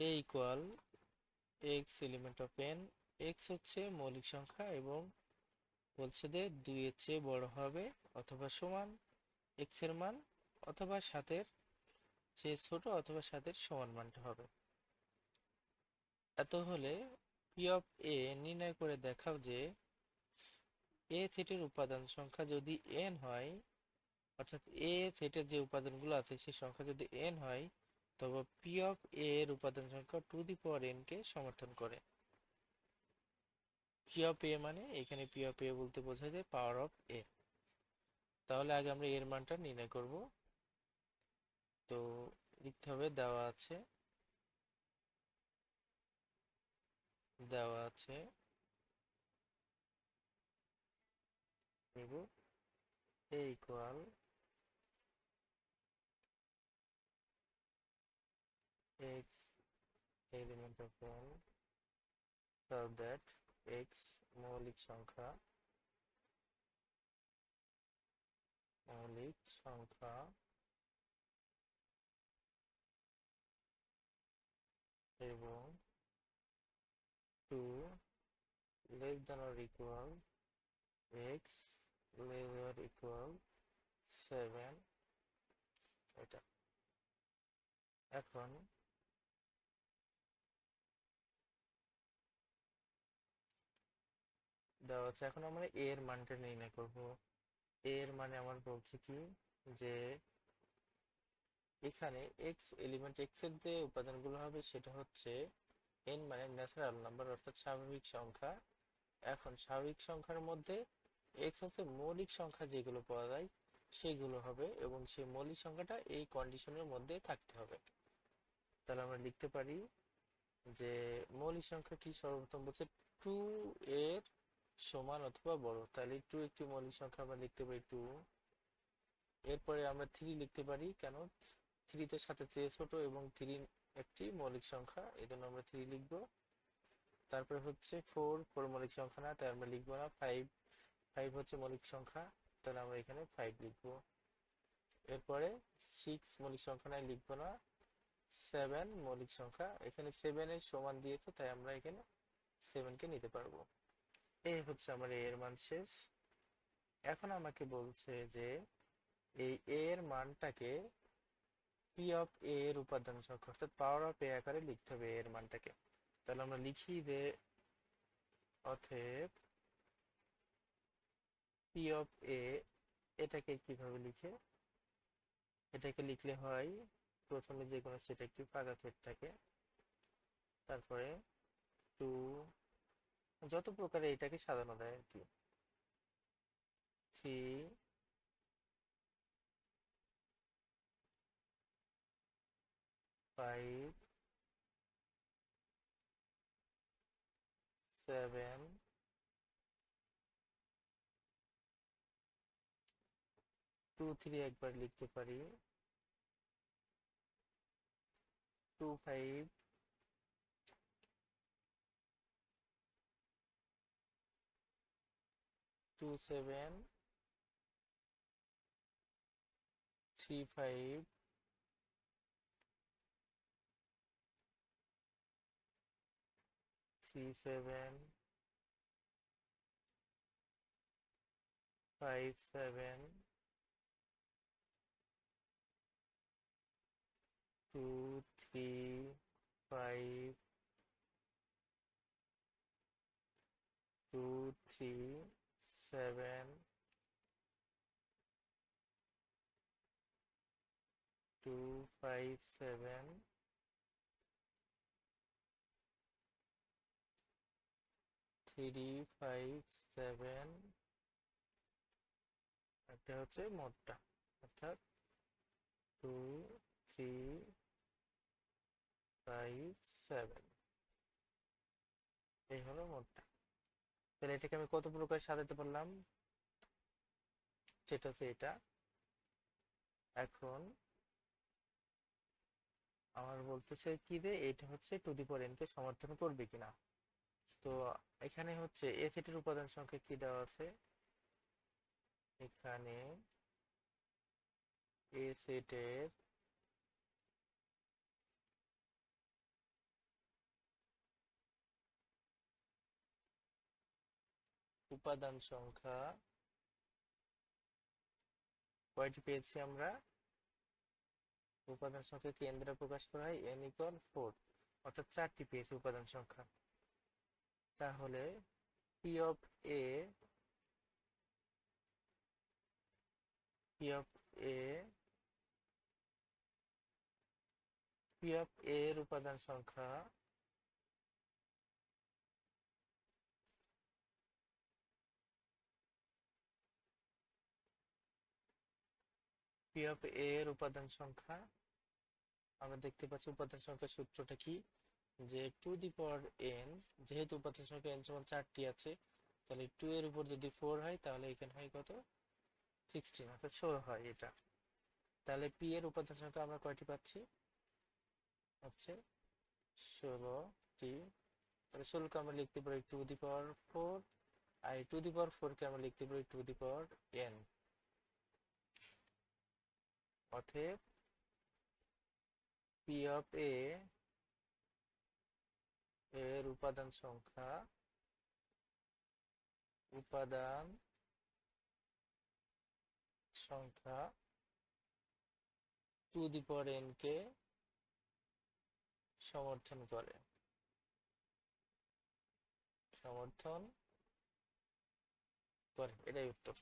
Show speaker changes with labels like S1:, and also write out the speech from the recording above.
S1: A equal x element of N. X হচ্ছে মৌলিক সংখ্যা এবং বলছে যে 2 এর চেয়ে বড় হবে অথবা সমান এক্স এর মান, অথবা 7 এর চেয়ে ছোট অথবা 7 এর সমান মানটা হবে। এত হলে পি অফ এ নির্ণয় করে দেখাও যে এ সেটের উপাদান সংখ্যা যদি এন হয়, অর্থাৎ এ সেটের যে উপাদানগুলো আছে সেই সংখ্যা যদি এন হয়, তবে পি অফ এ এর উপাদান সংখ্যা to the power N K সমর্থন করে। পি অফ এ মানে এখানে পি অফ এ বলতে বোঝায় যে পাওয়ার অফ এ। তাহলে আগে আমরা এর মানটা নির্ণয় করব। তো লিখতে হবে দেওয়া আছে নিব a equal x element of n, so that x মৌলিক সংখ্যা এবং 2 less than or equal x less or equal 7, এটা। এখন দেওয়া আছে, এখন আমরা a এর মানটা নির্ণয় করব। a এর মানে আমার বলছে কি যে এখানে x এর যে উপাদানগুলো হবে সেটা হচ্ছে n মানে ন্যাচারাল নাম্বার অর্থাৎ স্বাভাবিক সংখ্যা। এখন স্বাভাবিক সংখ্যার মধ্যে x হচ্ছে মৌলিক সংখ্যা যেগুলো পাওয়া যায় সেগুলো হবে, এবং সেই মৌলিক সংখ্যাটা এই কন্ডিশনের মধ্যে থাকতে হবে। তাহলে আমরা লিখতে পারি যে মৌলিক সংখ্যা কি, সর্বপ্রথম বলছে 2 এর সমান অথবা বড়, তাহলে 2 একটি মৌলিক সংখ্যা, আমরা লিখতে পারি 2। এরপরে আমরা 3 লিখতে পারি, কেন 3 তো 7 এর চেয়ে ছোট এবং 3 একটি মৌলিক সংখ্যা, এই জন্য আমরা 3 লিখব। তারপরে হচ্ছে 4 মৌলিক সংখ্যা না, তাই আমরা লিখবো না। 5 হচ্ছে মৌলিক সংখ্যা, তাহলে আমরা এখানে 5 লিখবো। এরপরে 6 মৌলিক সংখ্যা নাই, লিখবো না। 7 মৌলিক সংখ্যা, এখানে 7 এর সমান দিয়েছে তাই আমরা এখানে 7 কে নিতে পারবো। এই হচ্ছে আমার এর মান শেষ। এখন আমাকে বলছে যে এই এর মানটাকে পি অফ এ এর উপাদান সংখ্যা অর্থাৎ পাওয়ার অফ এ আকারে লিখতে হবে এর মানটাকে। তাহলে আমরা লিখি যে অতএব পি অফ এ, এটাকে কিভাবে লিখে, এটাকে লিখলে হয় প্রথমে যে কোনো সেট একটি ফাঁকা সেট থাকে, তারপরে টু, যত প্রকারে এটাকে সাজানো যায় আর কি, 3, 5, 7, 2, 3 একবার লিখতে পারি, 2, 5, 2, 7, 3, 5, 3, 7, 5, 7, 2, 3, 5, 2, 3, 7, 2, 5, 7, 3, 5, 7, এটা হচ্ছে মোটটা, অর্থাৎ 2, 3, 5, 7, এই হলো মোটটা। তাহলে এটাকে আমি কত প্রকার সাজাতে পারলাম, যেটা হচ্ছে এটা। এখন আমার বলতেছে কি যে এটা হচ্ছে to the power N K সমর্থন করবে কিনা। তো এখানে হচ্ছে এ সেটের উপাদান সংখ্যা কি দেওয়া আছে, এখানে এ সেটের উপাদান সংখ্যা কয়টি পেয়েছি আমরা? উপাদান সংখ্যা কেন্দ্রে প্রকাশ করা হয় n = 4, অর্থাৎ 4টি পেয়েছি উপাদান সংখ্যা। তাহলে p of a p of a p of a এর উপাদান সংখ্যা p অফ a এর উপাদান সংখ্যা আমরা দেখতে পাচ্ছি উপাদান সংখ্যার সূত্রটা কি, যে টু দি পাওয়ার n, যেহেতু উপাদান সংখ্যা n সমান 4টি আছে, তাহলে 2 এর উপর যদি 4 হয় তাহলে এখানে হয় কত? 16, অর্থাৎ 16 হয় এটা। তাহলে p এর উপাদান সংখ্যা আমরা কয়টি পাচ্ছি? হচ্ছে 16টি। তাহলে 16 কে আমরা লিখতে পারি to the power 4, R to the পাওয়ার 4 কে আমরা লিখতে পারি টু দি পাওয়ার n। অতএব p অফ a এর উপাদান সংখ্যা টু দি পাওয়ার n কে সমর্থন করে, এটাই উত্তর।